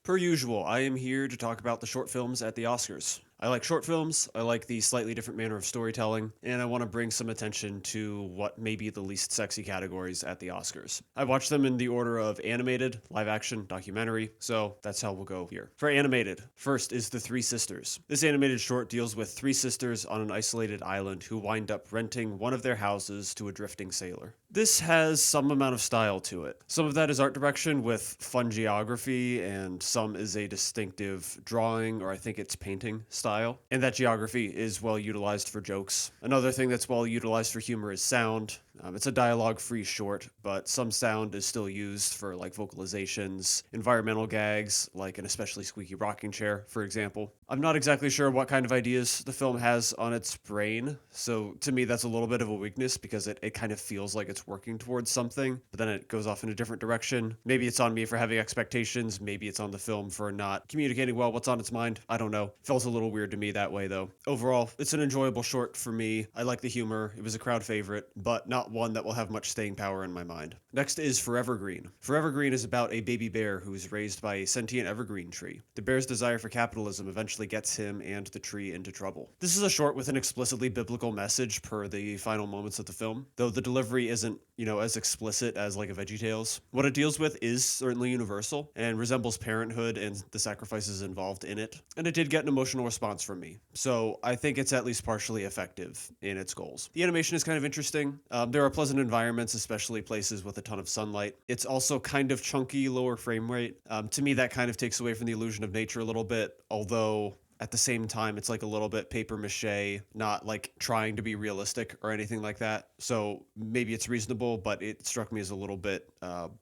Per usual, I am here to talk about the short films at the Oscars. I like short films, I like the slightly different manner of storytelling, and I want to bring some attention to what may be the least sexy categories at the Oscars. I watched them in the order of animated, live action, documentary, so that's how we'll go here. For animated, first is The Three Sisters. This animated short deals with three sisters on an isolated island who wind up renting one of their houses to a drifting sailor. This has some amount of style to it. Some of that is art direction with fun geography, and some is a distinctive drawing, or I think it's painting style. And that geography is well utilized for jokes. Another thing that's well utilized for humor is sound. It's a dialogue-free short, but some sound is still used for like vocalizations, environmental gags, like an especially squeaky rocking chair, for example. I'm not exactly sure what kind of ideas the film has on its brain, so to me that's a little bit of a weakness because it kind of feels like it's working towards something, but then it goes off in a different direction. Maybe it's on me for having expectations, maybe it's on the film for not communicating well what's on its mind. I don't know. Felt a little weird to me that way though. Overall, it's an enjoyable short for me. I like the humor. It was a crowd favorite, but not one that will have much staying power in my mind. Next is Forevergreen. Forevergreen is about a baby bear who is raised by a sentient evergreen tree. The bear's desire for capitalism eventually gets him and the tree into trouble. This is a short with an explicitly biblical message per the final moments of the film, though the delivery isn't, as explicit as like a VeggieTales. What it deals with is certainly universal and resembles parenthood and the sacrifices involved in it, and it did get an emotional response from me, so I think it's at least partially effective in its goals. The animation is kind of interesting. There are pleasant environments, especially places with a ton of sunlight. It's also kind of chunky, lower frame rate. To me, that kind of takes away from the illusion of nature a little bit, although at the same time, it's like a little bit paper mache, not like trying to be realistic or anything like that. So maybe it's reasonable, but it struck me as a little bit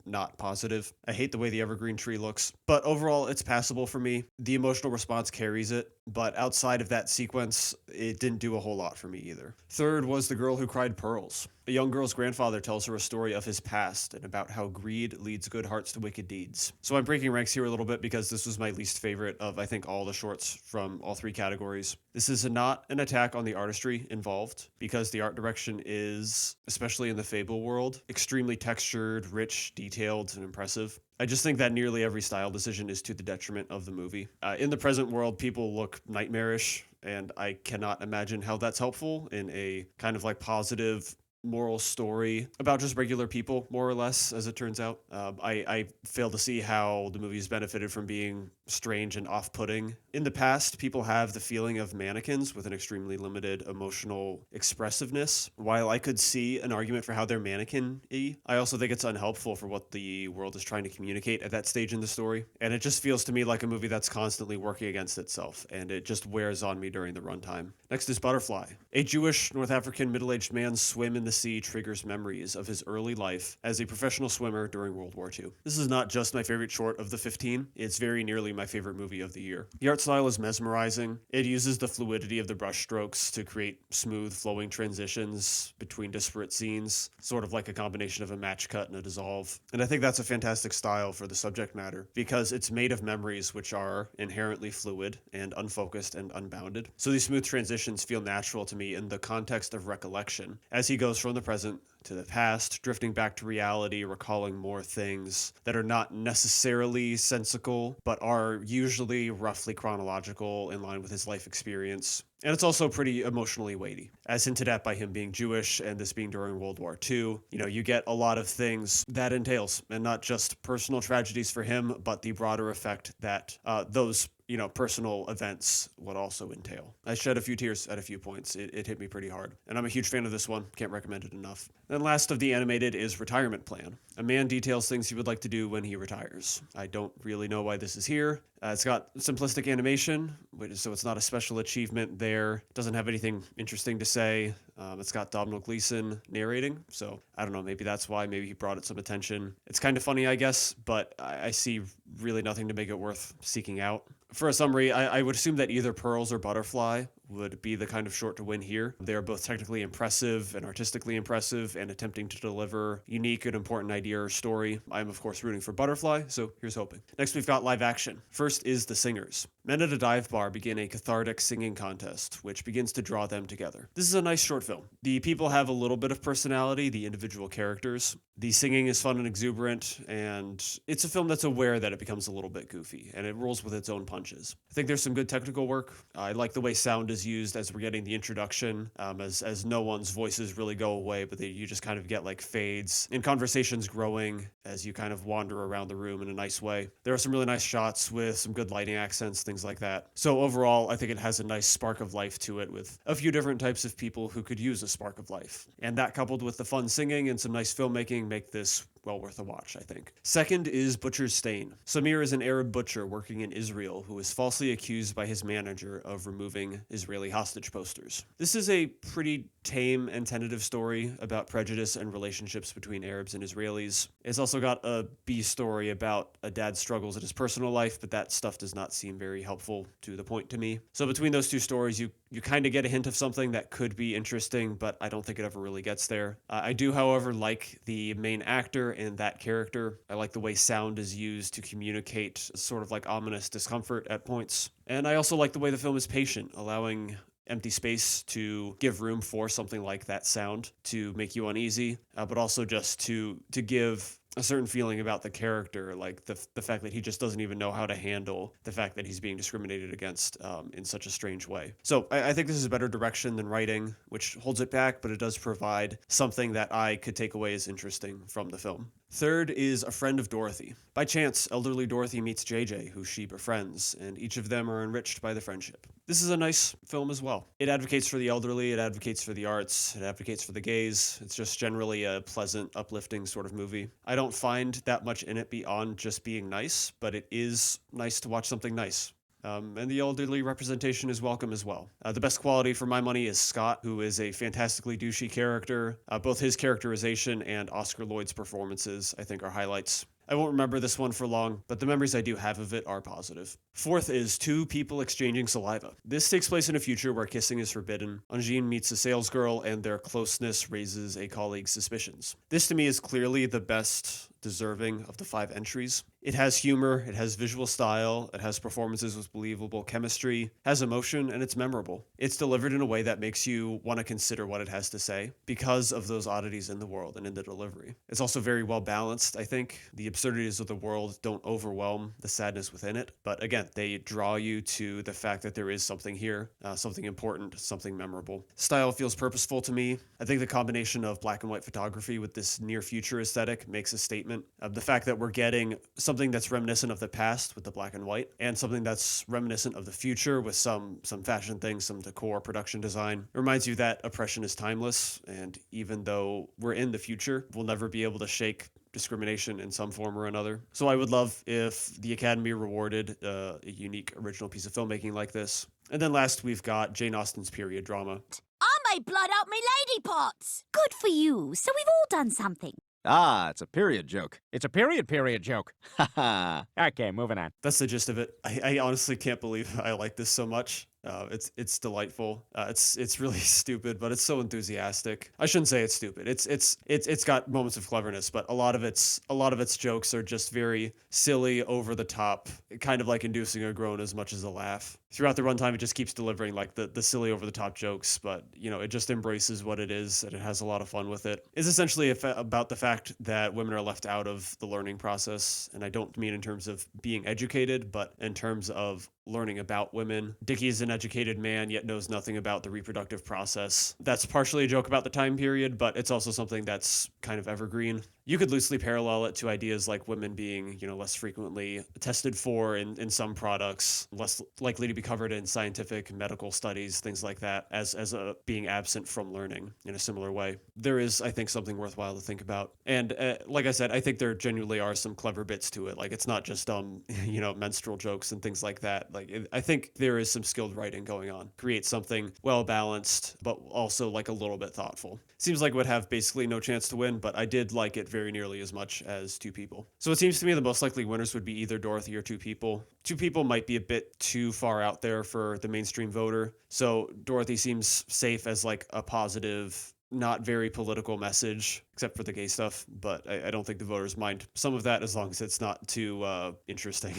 not positive. I hate the way the evergreen tree looks, but overall, it's passable for me. The emotional response carries it, but outside of that sequence, it didn't do a whole lot for me either. Third was The Girl Who Cried Pearls. A young girl's grandfather tells her a story of his past and about how greed leads good hearts to wicked deeds. So I'm breaking ranks here a little bit because this was my least favorite of, I think, all the shorts from all three categories. This is not an attack on the artistry involved because the art direction is, especially in the Fable world, extremely textured, rich, detailed, and impressive. I just think that nearly every style decision is to the detriment of the movie. In the present world, people look nightmarish, and I cannot imagine how that's helpful in a kind of like positive moral story about just regular people, more or less, as it turns out. I fail to see how the movie's benefited from being strange and off-putting. In the past, people have the feeling of mannequins with an extremely limited emotional expressiveness. While I could see an argument for how they're mannequin-y, I also think it's unhelpful for what the world is trying to communicate at that stage in the story. And it just feels to me like a movie that's constantly working against itself, and it just wears on me during the runtime. Next is Butterfly. A Jewish North African middle-aged man's swim in the sea triggers memories of his early life as a professional swimmer during World War II. This is not just my favorite short of the 15, it's very nearly my favorite movie of the year. The art style is mesmerizing. It uses the fluidity of the brushstrokes to create smooth, flowing transitions between disparate scenes, sort of like a combination of a match cut and a dissolve. And I think that's a fantastic style for the subject matter because it's made of memories which are inherently fluid and unfocused and unbounded. So these smooth transitions feel natural to me in the context of recollection as he goes from the present to the past, drifting back to reality, recalling more things that are not necessarily sensical, but are usually roughly chronological in line with his life experience. And it's also pretty emotionally weighty, as hinted at by him being Jewish and this being during World War II. You get a lot of things that entails, and not just personal tragedies for him, but the broader effect that those personal events would also entail. I shed a few tears at a few points. It hit me pretty hard. And I'm a huge fan of this one. Can't recommend it enough. Then last of the animated is Retirement Plan. A man details things he would like to do when he retires. I don't really know why this is here. It's got simplistic animation, so it's not a special achievement there. It doesn't have anything interesting to say. It's got Domhnall Gleeson narrating, so I don't know, maybe that's why. Maybe he brought it some attention. It's kind of funny, I guess, but I see really nothing to make it worth seeking out. For a summary, I would assume that either Pearls or Butterfly would be the kind of short to win here. They are both technically impressive and artistically impressive and attempting to deliver unique and important idea or story. I'm of course rooting for Butterfly, so here's hoping. Next we've got live action. First is The Singers. Men at a dive bar begin a cathartic singing contest, which begins to draw them together. This is a nice short film. The people have a little bit of personality, the individual characters. The singing is fun and exuberant, and it's a film that's aware that it becomes a little bit goofy, and it rolls with its own punches. I think there's some good technical work. I like the way sound is used as we're getting the introduction, as no one's voices really go away, but you just kind of get like fades and conversations growing as you kind of wander around the room in a nice way. There are some really nice shots with some good lighting accents, things like that. So overall, I think it has a nice spark of life to it with a few different types of people who could use a spark of life. And that coupled with the fun singing and some nice filmmaking make this well worth a watch, I think. Second is Butcher's Stain. Samir is an Arab butcher working in Israel who is falsely accused by his manager of removing Israeli hostage posters. This is a pretty tame and tentative story about prejudice and relationships between Arabs and Israelis. It's also got a B story about a dad's struggles in his personal life, but that stuff does not seem very helpful to the point to me. So between those two stories, you kind of get a hint of something that could be interesting, but I don't think it ever really gets there. I do, however, like the main actor and that character. I like the way sound is used to communicate sort of like ominous discomfort at points. And I also like the way the film is patient, allowing empty space to give room for something like that sound to make you uneasy, but also just to give a certain feeling about the character, like the fact that he just doesn't even know how to handle the fact that he's being discriminated against in such a strange way. So I think this is a better direction than writing, which holds it back, but it does provide something that I could take away as interesting from the film. Third is A Friend of Dorothy. By chance, elderly Dorothy meets JJ, who she befriends, and each of them are enriched by the friendship. This is a nice film as well. It advocates for the elderly, it advocates for the arts, it advocates for the gays. It's just generally a pleasant, uplifting sort of movie. I don't find that much in it beyond just being nice, but it is nice to watch something nice. And the elderly representation is welcome as well. The best quality for my money is Scott, who is a fantastically douchey character. Both his characterization and Oscar Lloyd's performances, I think, are highlights. I won't remember this one for long, but the memories I do have of it are positive. Fourth is Two People Exchanging Saliva. This takes place in a future where kissing is forbidden. Angine meets a salesgirl, and their closeness raises a colleague's suspicions. This to me is clearly the best deserving of the 5 entries. It has humor, it has visual style, it has performances with believable chemistry, has emotion, and it's memorable. It's delivered in a way that makes you want to consider what it has to say because of those oddities in the world and in the delivery. It's also very well balanced, I think. The absurdities of the world don't overwhelm the sadness within it, but again, they draw you to the fact that there is something here, something important, something memorable. Style feels purposeful to me. I think the combination of black and white photography with this near future aesthetic makes a statement. The fact that we're getting something that's reminiscent of the past with the black and white, and something that's reminiscent of the future with some fashion things, some decor, production design. It reminds you that oppression is timeless, and even though we're in the future, we'll never be able to shake discrimination in some form or another. So I would love if the Academy rewarded a unique original piece of filmmaking like this. And then last, we've got Jane Austen's period drama. I made blood out my lady pots. Good for you. So we've all done something. Ah, it's a period joke. It's a period joke. Ha ha. Okay, moving on. That's the gist of it. I honestly can't believe I like this so much. It's delightful. It's really stupid, but it's so enthusiastic. I shouldn't say it's stupid. It's got moments of cleverness, but a lot of its jokes are just very silly, over the top, kind of like inducing a groan as much as a laugh. Throughout the runtime, it just keeps delivering like the silly, over the top jokes, but it just embraces what it is, and it has a lot of fun with it. It's essentially about the fact that women are left out of the learning process, and I don't mean in terms of being educated, but in terms of learning about women. Dickie is an educated man, yet knows nothing about the reproductive process. That's partially a joke about the time period, but it's also something that's kind of evergreen. You could loosely parallel it to ideas like women being, less frequently tested for in some products, less likely to be covered in scientific medical studies, things like that, as being absent from learning in a similar way. There is, I think, something worthwhile to think about. And like I said, I think there genuinely are some clever bits to it. Like, it's not just, menstrual jokes and things like that. I think there is some skilled writing going on. Create something well balanced, but also like a little bit thoughtful. Seems like it would have basically no chance to win, but I did like it very nearly as much as Two People. So it seems to me the most likely winners would be either Dorothy or Two People. Two People might be a bit too far out there for the mainstream voter. So Dorothy seems safe as like a positive, not very political message, except for the gay stuff, but I don't think the voters mind some of that as long as it's not too interesting.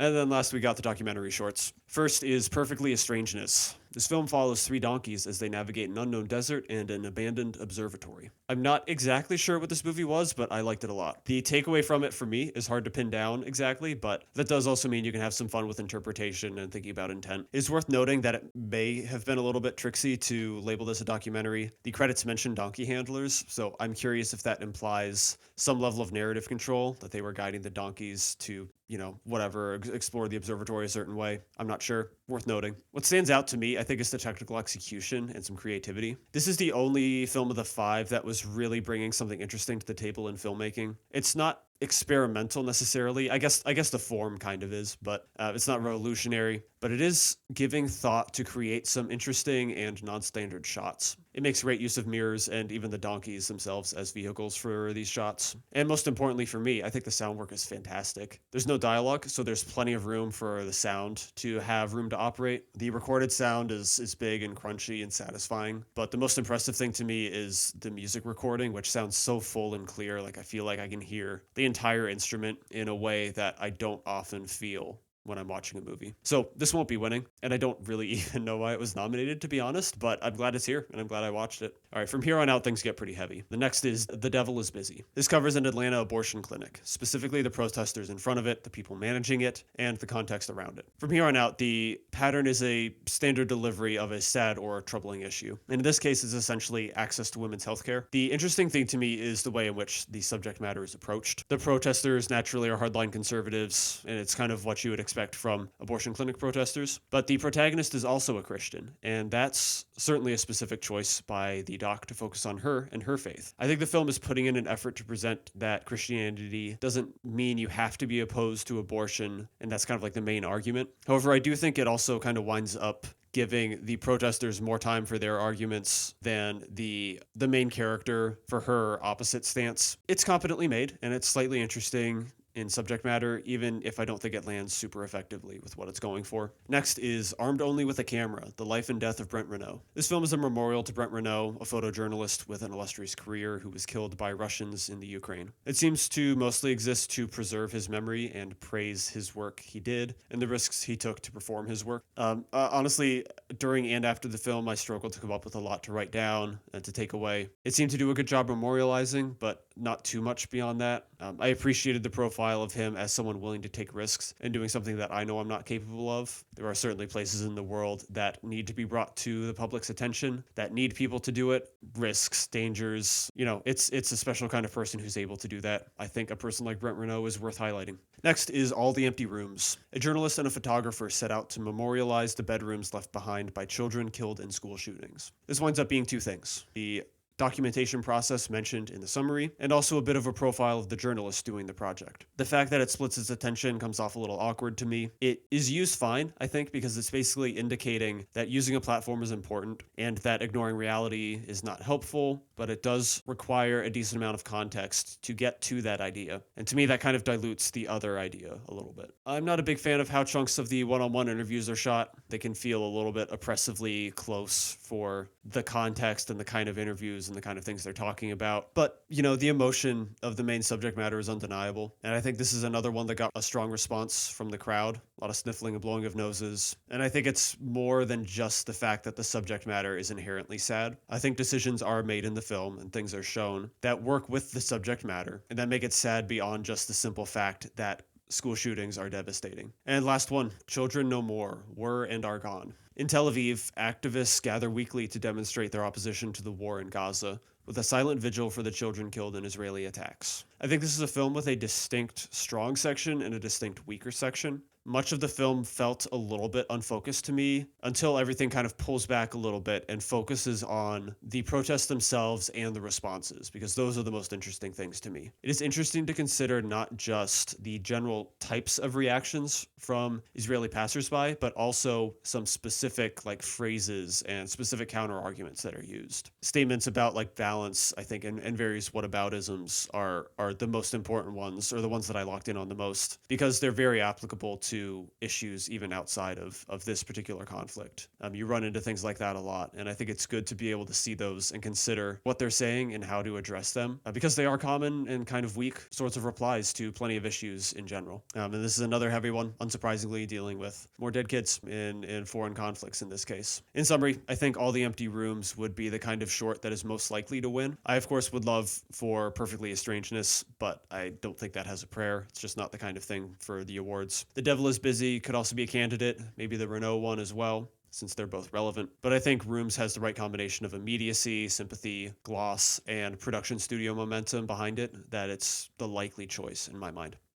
And then last, we got the documentary shorts. First is Perfectly a Strangeness. This film follows three donkeys as they navigate an unknown desert and an abandoned observatory. I'm not exactly sure what this movie was, but I liked it a lot. The takeaway from it for me is hard to pin down exactly, but that does also mean you can have some fun with interpretation and thinking about intent. It's worth noting that it may have been a little bit tricksy to label this a documentary. The credits mention donkey handlers, so I'm curious if that implies some level of narrative control, that they were guiding the donkeys to, whatever, explore the observatory a certain way. I'm not sure. Worth noting. What stands out to me, I think, is the technical execution and some creativity. This is the only film of the five that was really bringing something interesting to the table in filmmaking. It's not experimental necessarily. I guess the form kind of is, but it's not revolutionary. But it is giving thought to create some interesting and non-standard shots. It makes great use of mirrors and even the donkeys themselves as vehicles for these shots. And most importantly for me, I think the sound work is fantastic. There's no dialogue, so there's plenty of room for the sound to have room to operate. The recorded sound is big and crunchy and satisfying, but the most impressive thing to me is the music recording, which sounds so full and clear. Like I feel like I can hear the entire instrument in a way that I don't often feel when I'm watching a movie. So this won't be winning, and I don't really even know why it was nominated, to be honest, but I'm glad it's here, and I'm glad I watched it. All right, from here on out, things get pretty heavy. The next is The Devil is Busy. This covers an Atlanta abortion clinic, specifically the protesters in front of it, the people managing it, and the context around it. From here on out, the pattern is a standard delivery of a sad or troubling issue. And in this case, it's essentially access to women's healthcare. The interesting thing to me is the way in which the subject matter is approached. The protesters naturally are hardline conservatives, and it's kind of what you would expect from abortion clinic protesters. But the protagonist is also a Christian, and that's certainly a specific choice by the doc to focus on her and her faith. I think the film is putting in an effort to present that Christianity doesn't mean you have to be opposed to abortion, and that's kind of like the main argument. However, I do think it also kind of winds up giving the protesters more time for their arguments than the main character for her opposite stance. It's competently made, and it's slightly interesting in subject matter, even if I don't think it lands super effectively with what it's going for. Next is Armed Only with a Camera, The Life and Death of Brent Renaud. This film is a memorial to Brent Renaud, a photojournalist with an illustrious career who was killed by Russians in the Ukraine. It seems to mostly exist to preserve his memory and praise his work he did and the risks he took to perform his work. Honestly, during and after the film, I struggled to come up with a lot to write down and to take away. It seemed to do a good job memorializing, but not too much beyond that. I appreciated the profile of him as someone willing to take risks and doing something that I know I'm not capable of. There are certainly places in the world that need to be brought to the public's attention, that need people to do it. Risks, dangers, it's a special kind of person who's able to do that. I think a person like Brent Renaud is worth highlighting. Next is All the Empty Rooms. A journalist and a photographer set out to memorialize the bedrooms left behind by children killed in school shootings. This winds up being two things: the documentation process mentioned in the summary, and also a bit of a profile of the journalist doing the project. The fact that it splits its attention comes off a little awkward to me. It is used fine, I think, because it's basically indicating that using a platform is important and that ignoring reality is not helpful, but it does require a decent amount of context to get to that idea. And to me, that kind of dilutes the other idea a little bit. I'm not a big fan of how chunks of the one-on-one interviews are shot. They can feel a little bit oppressively close for the context and the kind of interviews and the kind of things they're talking about. But, the emotion of the main subject matter is undeniable. And I think this is another one that got a strong response from the crowd. A lot of sniffling and blowing of noses. And I think it's more than just the fact that the subject matter is inherently sad. I think decisions are made in the film and things are shown that work with the subject matter and that make it sad beyond just the simple fact that school shootings are devastating. And last one, Children No More, Were and Are Gone. In Tel Aviv, activists gather weekly to demonstrate their opposition to the war in Gaza, with a silent vigil for the children killed in Israeli attacks. I think this is a film with a distinct strong section and a distinct weaker section. Much of the film felt a little bit unfocused to me until everything kind of pulls back a little bit and focuses on the protests themselves and the responses, because those are the most interesting things to me. It is interesting to consider not just the general types of reactions from Israeli passersby, but also some specific phrases and specific counter arguments that are used. Statements about balance, I think, and various whataboutisms are the most important ones, or the ones that I locked in on the most, because they're very applicable to to issues even outside of this particular conflict. You run into things like that a lot, and I think it's good to be able to see those and consider what they're saying and how to address them, because they are common and kind of weak sorts of replies to plenty of issues in general. And this is another heavy one, unsurprisingly, dealing with more dead kids in foreign conflicts in this case. In summary, I think All the Empty Rooms would be the kind of short that is most likely to win. I, of course, would love for Perfectly a Strangeness, but I don't think that has a prayer. It's just not the kind of thing for the awards. The Devil is Busy could also be a candidate, maybe the Renaud one as well, since they're both relevant. But I think Rooms has the right combination of immediacy, sympathy, gloss, and production studio momentum behind it, that it's the likely choice in my mind.